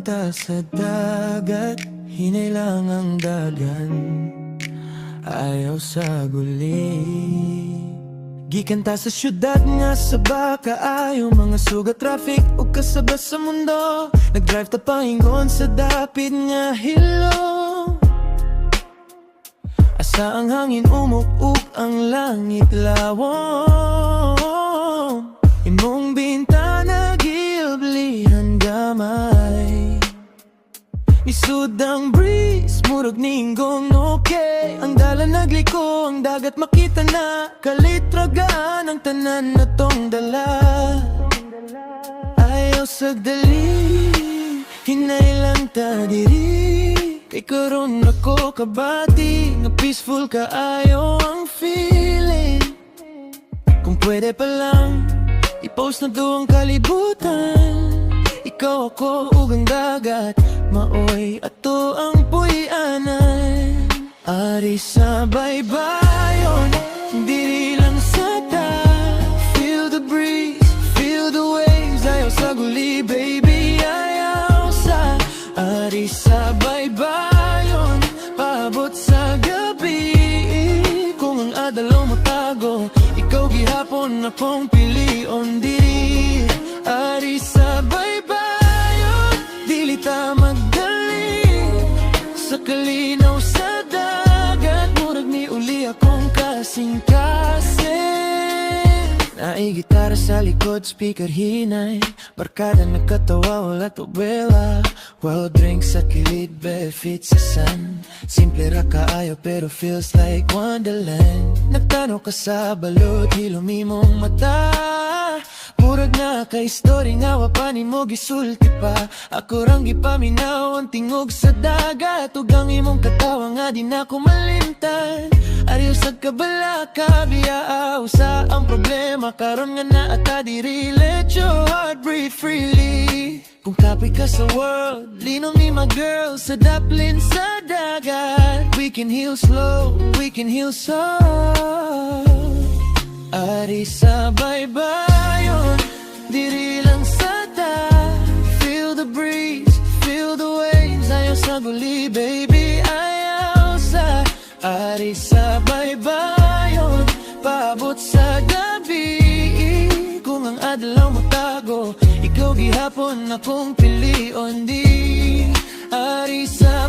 ta sa dagat, hinay lang ang dagan, ayaw sa guli. Gikan ta sa syudad nga sa baka, ayaw mga sugat traffic o kasaba sa mundo. Nag-drive ta pahingon sa dapit nga hilong, asa ang hangin umuk-uk ang langit lawom. Imong bintana giublihan gamay, isud ang breeze, murag ninggong okay. Ang dala nagliko, ang dagat makita na, kalitragaan ang tanan na tong dala. Ayaw sagdali, hinay lang ta diri, kay karon ako kabati, nga peaceful kaayo ang feeling. Kung pwede pa lang, i-post na doon ang kalibutan, ikaw ako ug ang dagat, maoy ato ang puy-anan. Ari sa baybayon, diri lang sa ta, feel the breeze, feel the waves. Ayaw sa guli baby, ayaw sa. Ari sa baybayon, paabot sa gabi, kung ang adlaw mo tago, ikaw gihapon akong pilion diri. Ari sa baybayon, dili ta magdali, sa kalinaw sa dagat, murag ni uli akong kasing-kasing. Naay gitara sa likod, speaker hinay, barkada nagkatawa, wala tubela. Wild drinks sa kilid, bare feet sa sun, simple ra kaayo pero feels like wonderland. Nagtanaw ka sa balot, hilumi mong mata, murag na kay story nga wapani mo gisulti pa. Ako rang gipaminaw ang tingog sa dagat, ug ang imong katawa nga di na ko malimtan. Ariw sa kabalaka, biyaaw sa ang problema, karon nga na ata diri, let your heart breathe freely. Kung kapoy ka sa world, linom ni my girl sa daplin sa dagat. We can heal slow, we can heal soft. Ari sa baybayon, diri lang sa ta, feel the breeze, feel the waves. Ayaw sa guli baby, ayaw sa. Ari sa baybayon, paabot sa gabi, kung ang adlaw mo tago, ikaw gihapon akong pilion di. Ari sa